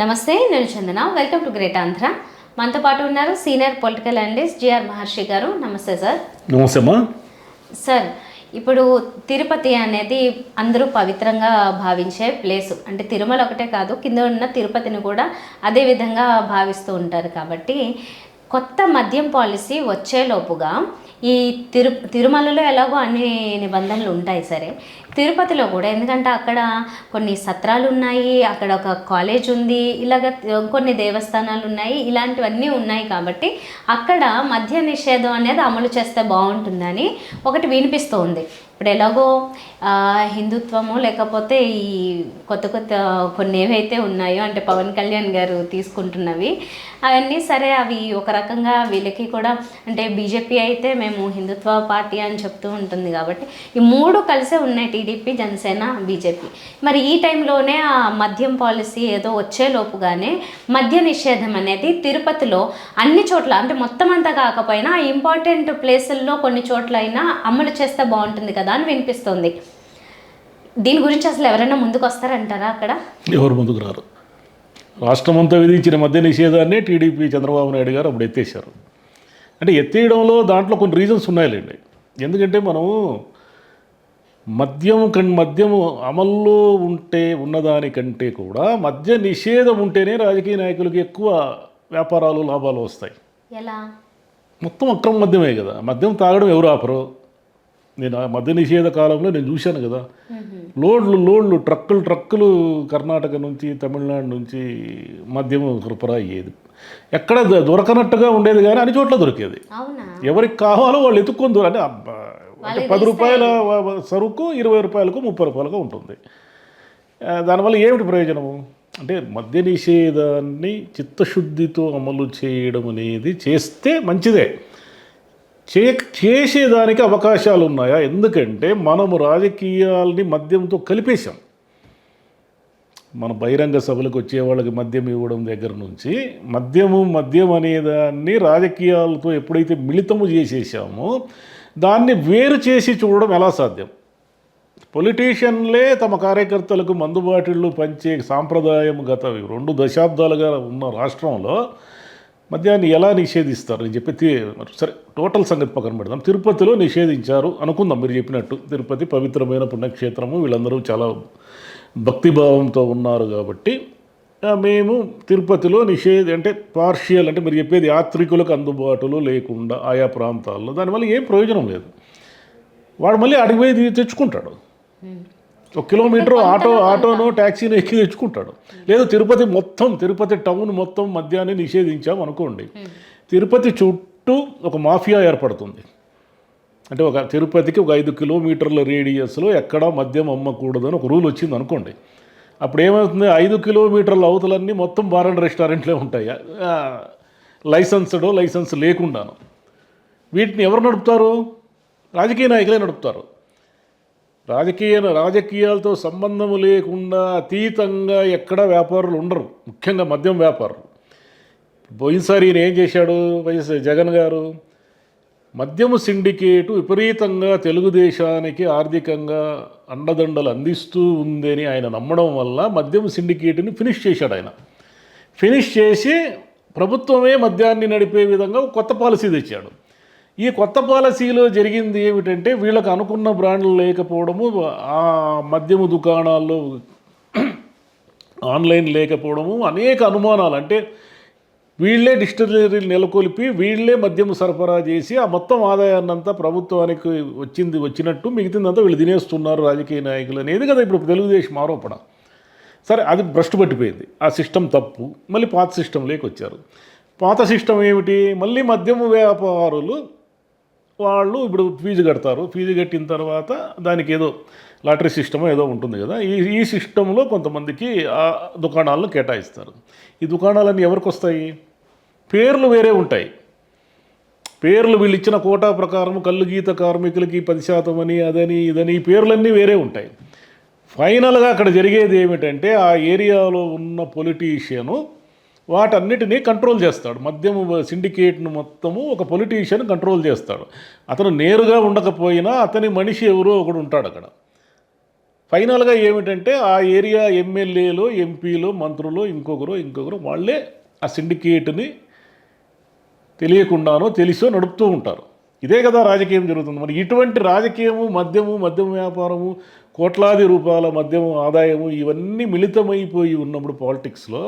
నమస్తే, నేను Chandana. Welcome to great Andhra. మనతో పాటు ఉన్నారు senior political analyst G R Maharshi garu. నమస్తే సార్. నమస్తే అమ్మా. సార్, ఇప్పుడు తిరుపతి అనేది అందరూ పవిత్రంగా భావించే ప్లేసు. అంటే తిరుమల ఒకటే కాదు, కింద ఉన్న తిరుపతిని కూడా అదే విధంగా భావిస్తూ ఉంటారు. కాబట్టి కొత్త మద్యం పాలసీ వచ్చేలోపుగా ఈ తిరుమలలో ఎలాగో అన్ని నిబంధనలు ఉంటాయి సరే, తిరుపతిలో కూడా, ఎందుకంటే అక్కడ కొన్ని సత్రాలు ఉన్నాయి, అక్కడ ఒక కాలేజ్ ఉంది, ఇలాగ కొన్ని దేవస్థానాలు ఉన్నాయి, ఇలాంటివన్నీ ఉన్నాయి. కాబట్టి అక్కడ మద్య నిషేధం అనేది అమలు చేస్తే బాగుంటుందని ఒకటి వినిపిస్తోంది. ఇప్పుడు ఎలాగో హిందుత్వము లేకపోతే ఈ కొత్త కొత్త కొన్ని ఏవైతే ఉన్నాయో, అంటే పవన్ కళ్యాణ్ గారు తీసుకుంటున్నవి అవన్నీ సరే, అవి ఒక రకంగా వీళ్ళకి కూడా, అంటే బీజేపీ అయితే మేము హిందుత్వ పార్టీ అని చెప్తూ ఉంటుంది. కాబట్టి ఈ మూడు కలిసే ఉన్నాయి, టీడీపీ, జనసేన, బీజేపీ. మరి ఈ టైంలోనే ఆ మద్యం పాలసీ ఏదో వచ్చేలోపుగానే మద్య నిషేధం అనేది తిరుపతిలో అన్ని చోట్ల, అంటే మొత్తం అంతా కాకపోయినా ఇంపార్టెంట్ ప్లేసుల్లో కొన్ని చోట్ల అయినా అమలు చేస్తే బాగుంటుంది కదా అని వినిపిస్తుంది. దీని గురించి అసలు ఎవరైనా ముందుకు వస్తారంటారా? అక్కడ ఎవరు ముందుకు రారు. రాష్ట్రం అంతా విధించిన మద్య నిషేధాన్ని టీడీపీ చంద్రబాబు నాయుడు గారు అప్పుడు ఎత్తేసారు. అంటే ఎత్తేయడంలో దాంట్లో కొన్ని రీజన్స్ ఉన్నాయిలేండి. ఎందుకంటే మనము మద్యము అమల్లో ఉన్నదానికంటే కూడా మద్య నిషేధం ఉంటేనే రాజకీయ నాయకులకి ఎక్కువ వ్యాపారాలు, లాభాలు వస్తాయి. ఎలా? మొత్తం అక్రమ మద్యమే కదా. మద్యం తాగడం ఎవరు ఆపరు? నేను ఆ మద్య నిషేధ కాలంలో నేను చూశాను కదా, లోడ్లు ట్రక్కులు కర్ణాటక నుంచి, తమిళనాడు నుంచి మద్యం సరఫరా అయ్యేది. ఎక్కడ దొరకనట్టుగా ఉండేది కానీ అన్ని చోట్ల దొరికేది. ఎవరికి కావాలో వాళ్ళు ఎత్తుక్కొని అంటే 10 రూపాయల సరుకు 20 రూపాయలకు 30 రూపాయలకు ఉంటుంది. దానివల్ల ఏమిటి ప్రయోజనము? అంటే మద్య నిషేధాన్ని చిత్తశుద్ధితో అమలు చేయడం అనేది చేస్తే మంచిదే. చేసేదానికి అవకాశాలు ఉన్నాయా? ఎందుకంటే మనము రాజకీయాల్ని మద్యంతో కలిపేశాం. మన బహిరంగ సభలకు వచ్చే వాళ్ళకి మద్యం ఇవ్వడం దగ్గర నుంచి మద్యం అనేదాన్ని రాజకీయాలతో ఎప్పుడైతే మిళితము చేసేసామో దాన్ని వేరు చేసి చూడడం ఎలా సాధ్యం? పొలిటీషియన్లే తమ కార్యకర్తలకు మందుబాటిళ్ళు పంచే సాంప్రదాయం గత 2 దశాబ్దాలుగా ఉన్న రాష్ట్రంలో మద్యాన్ని ఎలా నిషేధిస్తారు? నేను చెప్పి సరే, టోటల్ సంగతి పక్కన పెడదాం. తిరుపతిలో నిషేధించారు అనుకుందాం. మీరు చెప్పినట్టు తిరుపతి పవిత్రమైన పుణ్యక్షేత్రము, వీళ్ళందరూ చాలా భక్తిభావంతో ఉన్నారు. కాబట్టి మేము తిరుపతిలో అంటే పార్షియల్, అంటే మీరు చెప్పేది యాత్రికులకు అందుబాటులో లేకుండా ఆయా ప్రాంతాల్లో, దానివల్ల ఏం ప్రయోజనం లేదు. వాడు మళ్ళీ అడిగి పోయి తెచ్చుకుంటాడు. 1 కిలోమీటర్ ఆటోనో ట్యాక్సీనో ఎక్కి తెచ్చుకుంటాడు. లేదు తిరుపతి టౌన్ మొత్తం మద్యాన్ని నిషేధించాం అనుకోండి, తిరుపతి చుట్టూ ఒక మాఫియా ఏర్పడుతుంది. అంటే తిరుపతికి ఒక 5 కిలోమీటర్ల రేడియస్లో ఎక్కడా మద్యం అమ్మకూడదని ఒక రూల్ వచ్చింది అనుకోండి. అప్పుడు ఏమవుతుంది? 5 కిలోమీటర్ల అవతలన్నీ మొత్తం బార్ అండ్ రెస్టారెంట్లే ఉంటాయి, లైసెన్స్ లేకుండాను. వీటిని ఎవరు నడుపుతారు? రాజకీయ నాయకులే నడుపుతారు. రాజకీయాలతో సంబంధము లేకుండా అతీతంగా ఎక్కడ వ్యాపారులు ఉండరు, ముఖ్యంగా మద్యం వ్యాపారులు. పోయినసారి ఈయన ఏం చేశాడు జగన్ గారు? మద్యము సిండికేటు విపరీతంగా తెలుగుదేశానికి ఆర్థికంగా అండదండలు అందిస్తూ ఉందని ఆయన నమ్మడం వల్ల మద్యము సిండికేటుని ఫినిష్ చేశాడు. ఆయన ఫినిష్ చేసి ప్రభుత్వమే మద్యాన్ని నడిపే విధంగా కొత్త పాలసీ తెచ్చాడు. ఈ కొత్త పాలసీలో జరిగింది ఏమిటంటే, వీళ్ళకు అనుకున్న బ్రాండ్లు లేకపోవడము, ఆ మద్యము దుకాణాల్లో ఆన్లైన్ లేకపోవడము, అనేక అనుమానాలు. అంటే వీళ్ళే డిస్టిలరీలు నెలకొల్పి వీళ్ళే మద్యము సరఫరా చేసి ఆ మొత్తం ఆదాయాన్నంతా ప్రభుత్వానికి వచ్చినట్టు మిగతాదంతా వీళ్ళు తినేస్తున్నారు రాజకీయ నాయకులు అనేది కదా ఇప్పుడు తెలుగుదేశం ఆరోపణ. సరే, అది భ్రష్టు పట్టిపోయింది. ఆ సిస్టమ్ తప్పు. మళ్ళీ పాత సిస్టంలోకి వచ్చారు. పాత సిస్టమ్ ఏమిటి? మళ్ళీ మద్యము వ్యాపారులు వాళ్ళు ఇప్పుడు ఫీజు కడతారు. ఫీజు కట్టిన తర్వాత దానికి ఏదో లాటరీ సిస్టమ్ ఏదో ఉంటుంది కదా, ఈ సిస్టంలో కొంతమందికి ఆ దుకాణాలను కేటాయిస్తారు. ఈ దుకాణాలన్నీ ఎవరికి వస్తాయి? పేర్లు వేరే ఉంటాయి. పేర్లు వీళ్ళు ఇచ్చిన కోటా ప్రకారం కళ్ళు గీత కార్మికులకి 10% అని, అదని, ఇదని, ఈ పేర్లన్నీ వేరే ఉంటాయి. ఫైనల్గా అక్కడ జరిగేది ఏమిటంటే, ఆ ఏరియాలో ఉన్న పొలిటీషియను వాటన్నిటినీ కంట్రోల్ చేస్తాడు. మద్యము సిండికేట్ను మొత్తము ఒక పొలిటీషియన్ కంట్రోల్ చేస్తాడు. అతను నేరుగా ఉండకపోయినా అతని మనిషి ఎవరో ఒకడు ఉంటాడు అక్కడ. ఫైనల్గా ఏమిటంటే ఆ ఏరియా ఎమ్మెల్యేలు, ఎంపీలు, మంత్రులు, ఇంకొకరు వాళ్ళే ఆ సిండికేట్ని తెలియకుండానో తెలిసో నడుపుతూ ఉంటారు. ఇదే కదా రాజకీయం జరుగుతుంది. మరి ఇటువంటి రాజకీయము, మద్యం వ్యాపారము, కోట్లాది రూపాయల మద్యం ఆదాయము ఇవన్నీ మిళితమైపోయి ఉన్నప్పుడు పాలిటిక్స్లో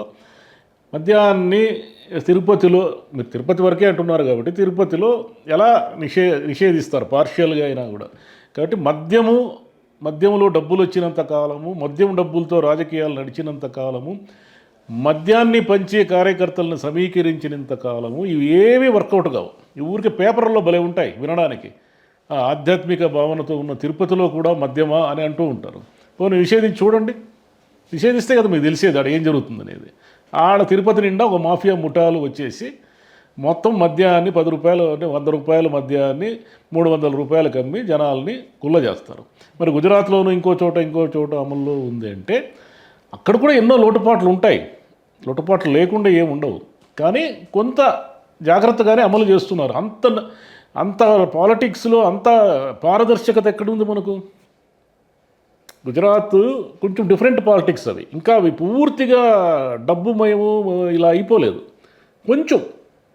మద్యాన్ని తిరుపతిలో, మీరు తిరుపతి వరకే అంటున్నారు కాబట్టి తిరుపతిలో ఎలా నిషేధిస్తారు పార్షియల్గా అయినా కూడా. కాబట్టి మద్యములో డబ్బులు వచ్చినంత కాలము, మద్యం డబ్బులతో రాజకీయాలు నడిచినంత కాలము, మద్యాన్ని పంచే కార్యకర్తలను సమీకరించినంత కాలము ఇవి ఏమీ వర్కౌట్ కావు. ఈ ఊరికి పేపర్లో భలే ఉంటాయి వినడానికి. ఆ ఆధ్యాత్మిక భావనతో ఉన్న తిరుపతిలో కూడా మద్యమా అని అంటూ ఉంటారు. పోనీ నిషేధించి చూడండి. నిషేధిస్తే కదా మీకు తెలిసేది ఆడ ఏం జరుగుతుందనేది. ఆడ తిరుపతి నిండా ఒక మాఫియా ముఠాలు వచ్చేసి మొత్తం మద్యాన్ని 10 రూపాయలు అంటే 100 రూపాయల మద్యాన్ని 300 రూపాయలకు అమ్మి జనాల్ని కుల్ల చేస్తారు. మరి గుజరాత్లోనూ ఇంకో చోట అమల్లో ఉంది అంటే అక్కడ కూడా ఎన్నో లోటుపాట్లు ఉంటాయి. లోటుపాట్లు లేకుండా ఏమి ఉండవు. కానీ కొంత జాగ్రత్తగానే అమలు చేస్తున్నారు. అంత పాలిటిక్స్లో అంత పారదర్శకత ఎక్కడుంది మనకు? గుజరాత్ కొంచెం డిఫరెంట్ పాలిటిక్స్ అవి. ఇంకా అవి పూర్తిగా డబ్బుమయము ఇలా అయిపోలేదు. కొంచెం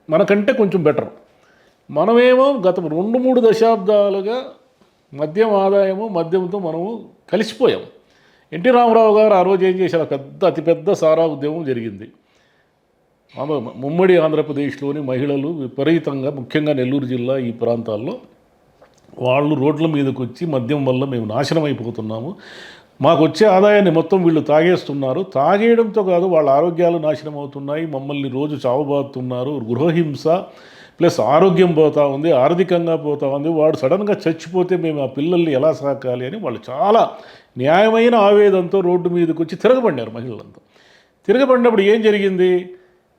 మనకంటే కొంచెం బెటర్. మనమేమో గత 2-3 దశాబ్దాలుగా మద్యం ఆదాయము, మద్యంతో మనము కలిసిపోయాం. ఎన్టీ రామారావు గారు ఆ రోజు ఏం చేశారు? అతిపెద్ద సారా ఉద్యమం జరిగింది. ఉమ్మడి ఆంధ్రప్రదేశ్లోని మహిళలు విపరీతంగా, ముఖ్యంగా నెల్లూరు జిల్లా ఈ ప్రాంతాల్లో వాళ్ళు రోడ్ల మీదకి వచ్చి మద్యం వల్ల మేము నాశనం అయిపోతున్నాము, మాకు వచ్చే ఆదాయాన్ని మొత్తం వీళ్ళు తాగేస్తున్నారు, తాగేయడంతో కాదు వాళ్ళ ఆరోగ్యాలు నాశనం అవుతున్నాయి, మమ్మల్ని రోజు చావబాతున్నారు, గృహహింస ప్లస్ ఆరోగ్యం పోతూ ఉంది, ఆర్థికంగా పోతూ ఉంది, వాడు సడన్గా చచ్చిపోతే మేము ఆ పిల్లల్ని ఎలా సాకాలి అని వాళ్ళు చాలా న్యాయమైన ఆవేదనతో రోడ్డు మీదకి వచ్చి తిరగబడినారు మహిళలంతా. తిరగబడినప్పుడు ఏం జరిగింది?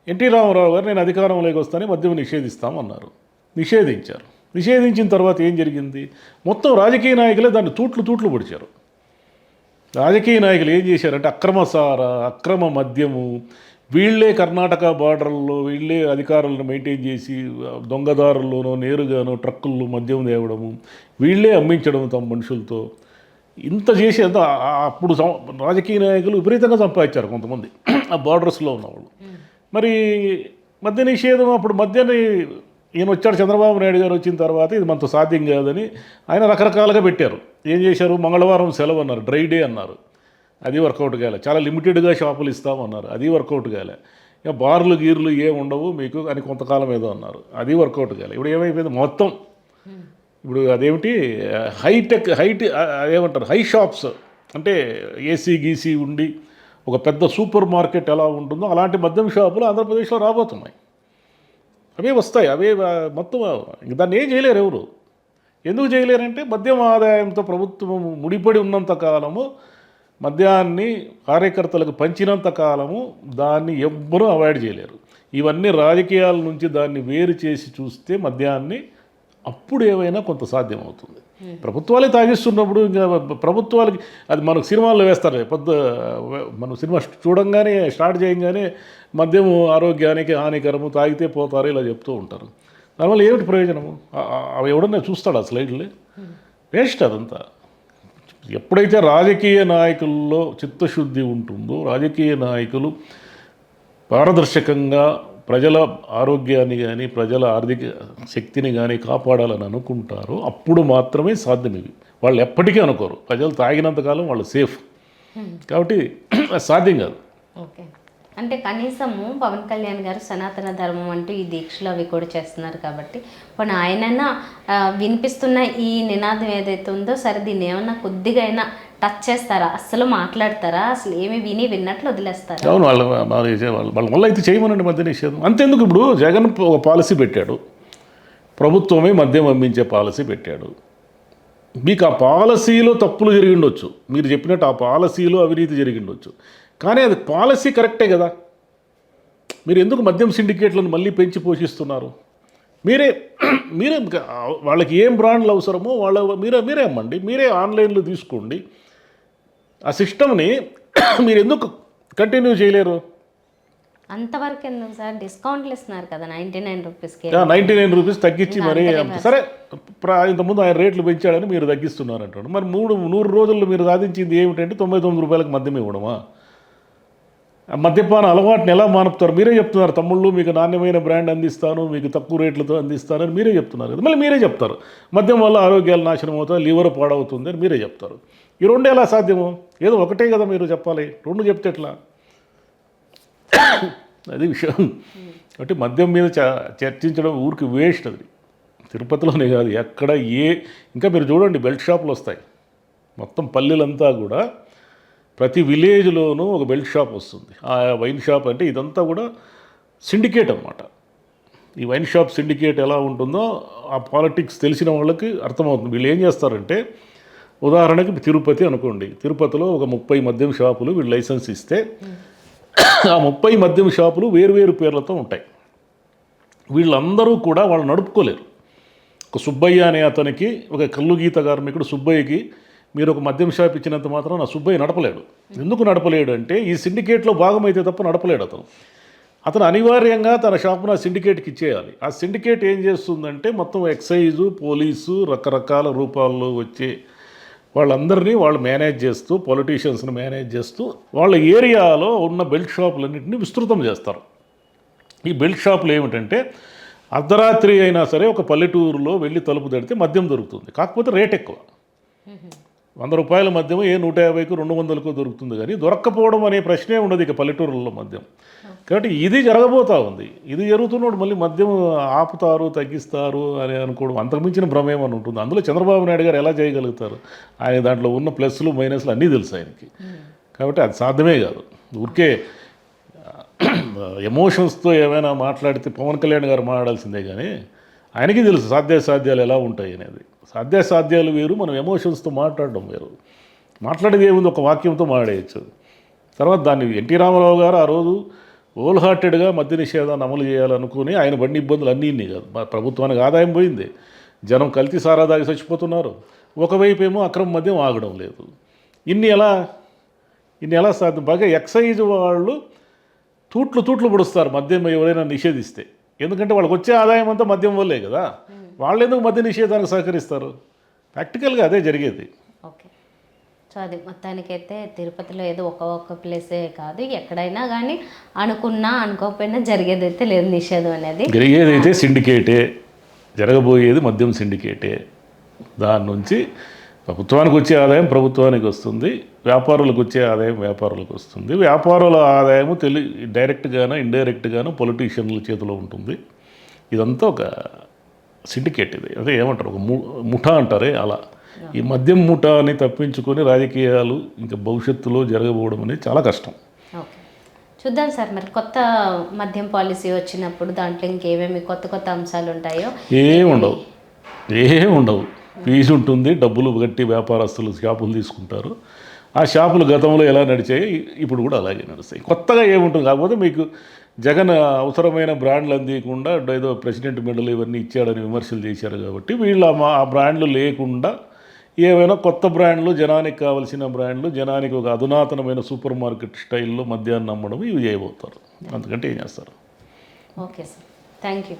ఎన్టీ రామారావు గారు నేను అధికారంలోకి వస్తానే మద్యం నిషేధిస్తామన్నారు. నిషేధించారు. నిషేధించిన తర్వాత ఏం జరిగింది? మొత్తం రాజకీయ నాయకులే దాన్ని తూట్లు పొడిచారు. రాజకీయ నాయకులు ఏం చేశారంటే అక్రమ మద్యము, వీళ్ళే కర్ణాటక బార్డర్లో వీళ్ళే అధికారులను మెయింటైన్ చేసి దొంగదారుల్లోనో నేరుగానో ట్రక్కుల్లో మద్యం తేవడము, వీళ్ళే అమ్మించడం తమ మనుషులతో. ఇంత చేసి అప్పుడు రాజకీయ నాయకులు విపరీతంగా సంపాదించారు కొంతమంది ఆ బార్డర్స్లో ఉన్నవాళ్ళు. మరి మద్య నిషేధం అప్పుడు మద్యాన్ని ఈయన వచ్చాడు, చంద్రబాబు నాయుడు గారు వచ్చిన తర్వాత ఇది మనతో సాధ్యం కాదని ఆయన రకరకాలుగా పెట్టారు. ఏం చేశారు? మంగళవారం సెలవు అన్నారు, డ్రై డే అన్నారు, అది వర్కౌట్ కాలే. చాలా లిమిటెడ్గా షాపులు ఇస్తామన్నారు, అది వర్కౌట్ కాలే. ఇక బార్లు గీర్లు ఏమి ఉండవు మీకు అని కొంతకాలం ఏదో అన్నారు, అది వర్కౌట్ కాలే. ఇప్పుడు ఏమైపోయింది మొత్తం? ఇప్పుడు అదేమిటి ఏమంటారు, హై షాప్స్ అంటే ఏసీ గీసీ ఉండి ఒక పెద్ద సూపర్ మార్కెట్ ఎలా ఉంటుందో అలాంటి మద్యం షాపులు ఆంధ్రప్రదేశ్లో రాబోతున్నాయి. అవే వస్తాయి, అవే మొత్తం. ఇంక దాన్ని ఏం చేయలేరు ఎవరు. ఎందుకు చేయలేరంటే మద్యం ఆదాయంతో ప్రభుత్వం ముడిపడి ఉన్నంత కాలము, మద్యాన్ని కార్యకర్తలకు పంచినంత కాలము దాన్ని ఎవ్వరూ అవాయిడ్ చేయలేరు. ఇవన్నీ రాజకీయాల నుంచి దాన్ని వేరు చేసి చూస్తే మద్యాన్ని అప్పుడు ఏమైనా కొంత సాధ్యం అవుతుంది. ప్రభుత్వాలే తాగిస్తున్నప్పుడు ఇంకా ప్రభుత్వాలకి అది మనకు సినిమాల్లో వేస్తారు. మనం సినిమా చూడంగానే స్టార్ట్ చేయగానే మద్యం ఆరోగ్యానికి హానికరము, తాగితే పోతారు ఇలా చెప్తూ ఉంటారు. దానివల్ల ఏమిటి ప్రయోజనము? అవి ఎవడన్నా చూస్తాడు ఆ స్లైడ్లే? వేస్ట్ అదంతా. ఎప్పుడైతే రాజకీయ నాయకుల్లో చిత్తశుద్ధి ఉంటుందో, రాజకీయ నాయకులు పారదర్శకంగా ప్రజల ఆరోగ్యాన్ని కానీ ప్రజల ఆర్థిక శక్తిని కానీ కాపాడాలని అనుకుంటారో అప్పుడు మాత్రమే సాధ్యం. ఇవి వాళ్ళు ఎప్పటికీ అనుకోరు. ప్రజలు తాగినంతకాలం వాళ్ళు సేఫ్, కాబట్టి సాధ్యం కాదు. ఓకే, అంటే కనీసము పవన్ కళ్యాణ్ గారు సనాతన ధర్మం అంటూ ఈ దీక్షలు అవి కూడా చేస్తున్నారు కాబట్టి పోనీ ఆయనైనా వినిపిస్తున్న ఈ నినాదం ఏదైతే ఉందో సరే దీన్ని ఏమన్నా కొద్దిగా అయినా టచ్ చేస్తారా? అస్సలు మాట్లాడతారా? అసలు ఏమి విన్నట్లు వదిలేస్తారా? అవును, వాళ్ళ వల్ల అయితే చేయమనండి మద్య నిషేధం. అంతెందుకు, ఇప్పుడు జగన్ ఒక పాలసీ పెట్టాడు, ప్రభుత్వమే మద్యం అమ్మించే పాలసీ పెట్టాడు. మీకు ఆ పాలసీలో తప్పులు జరిగి ఉండొచ్చు, మీరు చెప్పినట్టు ఆ పాలసీలో అవినీతి జరిగి ఉండొచ్చు, కానీ అది పాలసీ కరెక్టే కదా. మీరు ఎందుకు మద్యం సిండికేట్లను మళ్ళీ పెంచి పోషిస్తున్నారు? మీరే వాళ్ళకి ఏం బ్రాండ్లు అవసరమో మీరే అమ్మండి, మీరే ఆన్లైన్లో తీసుకోండి. ఆ సిస్టమ్ని మీరు ఎందుకు కంటిన్యూ చేయలేరు? అంతవరకు ఎందుకు సార్, డిస్కౌంట్లు ఇస్తున్నారు కదా 99 రూపీస్కి. 99 రూపీస్ తగ్గించి మరి సరే ఇంతకుముందు ఆయన రేట్లు పెంచాడని మీరు తగ్గిస్తున్నారు అంటాడు. మరి 100 రోజుల్లో మీరు సాధించింది ఏమిటంటే 99 రూపాయలకు మద్యం ఇవ్వడమా? మద్యపాన అలవాటుని ఎలా మానుపుతారు? మీరే చెప్తున్నారు, తమ్ముళ్ళు మీకు నాణ్యమైన బ్రాండ్ అందిస్తాను, మీకు తక్కువ రేట్లతో అందిస్తానని మీరే చెప్తున్నారు కదా. మళ్ళీ మీరే చెప్తారు మద్యం వల్ల ఆరోగ్యాలు నాశనం అవుతాయి, లివర్ పాడవుతుంది అని మీరే చెప్తారు. ఈ రెండు ఎలా సాధ్యము? ఏదో ఒకటే కదా మీరు చెప్పాలి, రెండు చెప్తే ఎట్లా? అది విషయం. కాబట్టి మద్యం మీద చర్చించడం ఊరికి వేస్ట్. అది తిరుపతిలోనే కాదు, ఎక్కడ ఇంకా మీరు చూడండి, బెల్ట్ షాపులు వస్తాయి మొత్తం పల్లెలంతా కూడా. ప్రతి విలేజ్లోనూ ఒక బెల్ట్ షాప్ వస్తుంది. ఆ వైన్ షాప్ అంటే ఇదంతా కూడా సిండికేట్ అన్నమాట. ఈ వైన్ షాప్ సిండికేట్ ఎలా ఉంటుందో ఆ పాలిటిక్స్ తెలిసిన వాళ్ళకి అర్థమవుతుంది. వీళ్ళు ఏం చేస్తారంటే, ఉదాహరణకి తిరుపతి అనుకోండి, తిరుపతిలో ఒక 30 మద్యం షాపులు వీళ్ళు లైసెన్స్ ఇస్తే ఆ 30 మద్యం షాపులు వేరువేరు పేర్లతో ఉంటాయి. వీళ్ళందరూ కూడా వాళ్ళు నడుపుకోలేరు. ఒక సుబ్బయ్య అనే అతనికి, ఒక కల్లు గీత కార్మికుడు సుబ్బయ్యకి మీరు ఒక మద్యం షాప్ ఇచ్చినంత మాత్రం నా సుబ్బయ్య నడపలేడు. ఎందుకు నడపలేడు అంటే ఈ సిండికేట్లో భాగమైతే తప్ప నడపలేడు అతను అనివార్యంగా తన షాపును ఆ సిండికేట్కి ఇచ్చేయాలి. ఆ సిండికేట్ ఏం చేస్తుందంటే మొత్తం ఎక్సైజు, పోలీసు, రకరకాల రూపాల్లో వచ్చే వాళ్ళందరినీ వాళ్ళు మేనేజ్ చేస్తూ, పొలిటీషియన్స్ని మేనేజ్ చేస్తూ వాళ్ళ ఏరియాలో ఉన్న బెల్ట్ షాపులన్నింటినీ విస్తృతం చేస్తారు. ఈ బెల్ట్ షాపులు ఏమిటంటే అర్ధరాత్రి అయినా సరే ఒక పల్లెటూరులో వెళ్ళి తలుపు తడితే మద్యం దొరుకుతుంది, కాకపోతే రేట్ ఎక్కువ. 100 రూపాయల మద్యం 150కు 200కు దొరుకుతుంది, కానీ దొరక్కపోవడం అనే ప్రశ్నే ఉండదు ఇక పల్లెటూరులలో మద్యం. కాబట్టి ఇది జరగబోతూ ఉంది. ఇది జరుగుతున్నప్పుడు మళ్ళీ మద్యం ఆపుతారు, తగ్గిస్తారు అని అనుకోవడం అంతకుమించిన భ్రమేమని ఉంటుంది. అందులో చంద్రబాబు నాయుడు గారు ఎలా చేయగలుగుతారు? ఆయన దాంట్లో ఉన్న ప్లస్లు మైనస్లు అన్నీ తెలుసు ఆయనకి. కాబట్టి అది సాధ్యమే కాదు. ఊరికే ఎమోషన్స్తో ఏమైనా మాట్లాడితే పవన్ కళ్యాణ్ గారు మాట్లాడాల్సిందే, కానీ ఆయనకి తెలుసు సాధ్యాసాధ్యాలు ఎలా ఉంటాయి అనేది. సాధ్యాసాధ్యాలు వేరు, మనం ఎమోషన్స్తో మాట్లాడడం వేరు. మాట్లాడేది ఏముంది, ఒక వాక్యంతో మాట్లాడేయచ్చు. తర్వాత దాన్ని ఎన్టీ రామారావు గారు ఆ రోజు హోల్ హార్టెడ్గా మద్య నిషేధాన్ని అమలు చేయాలనుకుని ఆయన పడిన ఇబ్బందులు అన్నీ కాదు. ప్రభుత్వానికి ఆదాయం పోయింది, జనం కల్తీ సారా దాగి చచ్చిపోతున్నారు, ఒకవైపు ఏమో అక్రమ మద్యం ఆగడం లేదు. ఇన్ని ఎలా సాధ్యం? బాగా ఎక్సైజ్ వాళ్ళు తూట్లు పొడుస్తారు మద్యం ఎవరైనా నిషేధిస్తే. ఎందుకంటే వాళ్ళకి వచ్చే ఆదాయం అంతా మద్యం వల్లే కదా. వాళ్ళు ఎందుకు మద్య నిషేధానికి సహకరిస్తారు? ప్రాక్టికల్గా అదే జరిగేది. ఓకే, సో అది మొత్తానికైతే తిరుపతిలో ఏదో ఒక్క ప్లేసే కాదు, ఎక్కడైనా కానీ అనుకున్నా అనుకోకపోయినా జరిగేదైతే లేదు నిషేధం అనేది. జరిగేదైతే సిండికేటే, జరగబోయేది మద్యం సిండికేటే. దాని నుంచి ప్రభుత్వానికి వచ్చే ఆదాయం ప్రభుత్వానికి వస్తుంది, వ్యాపారులకు వచ్చే ఆదాయం వ్యాపారులకు వస్తుంది. వ్యాపారుల ఆదాయము డైరెక్ట్గానో ఇండైరెక్ట్గానో పొలిటీషియన్ల చేతిలో ఉంటుంది. ఇదంతా ఒక సిండికేట్. ఇది అదే ఏమంటారు, ఒక ముఠా అంటారే అలా. ఈ మద్యం ముఠాని తప్పించుకొని రాజకీయాలు ఇంకా భవిష్యత్తులో జరగబోవడం అనేది చాలా కష్టం. ఓకే, చూద్దాం సార్. మరి కొత్త మద్యం పాలసీ వచ్చినప్పుడు దాంట్లో ఇంకేమేమి కొత్త అంశాలు ఉంటాయో? ఏముండవు. ఫీజు ఉంటుంది, డబ్బులు గట్టి వ్యాపారస్తులు షాపులు తీసుకుంటారు. ఆ షాపులు గతంలో ఎలా నడిచాయి ఇప్పుడు కూడా అలాగే నడుస్తాయి. కొత్తగా ఏముంటుంది? కాకపోతే మీకు జగన్ అవసరమైన బ్రాండ్లు అందియకుండా ఏదో ప్రెసిడెంట్ మెడల్ ఇవన్నీ ఇచ్చాడని విమర్శలు చేశారు. కాబట్టి వీళ్ళు ఆ బ్రాండ్లు లేకుండా ఏవైనా కొత్త బ్రాండ్లు, జనానికి కావాల్సిన బ్రాండ్లు, జనానికి ఒక అధునాతనమైన సూపర్ మార్కెట్ స్టైల్లో మద్యాన్ని అమ్మడం ఇవి చేయబోతారు. అందుకంటే ఏం చేస్తారు? Okay sir, thank you.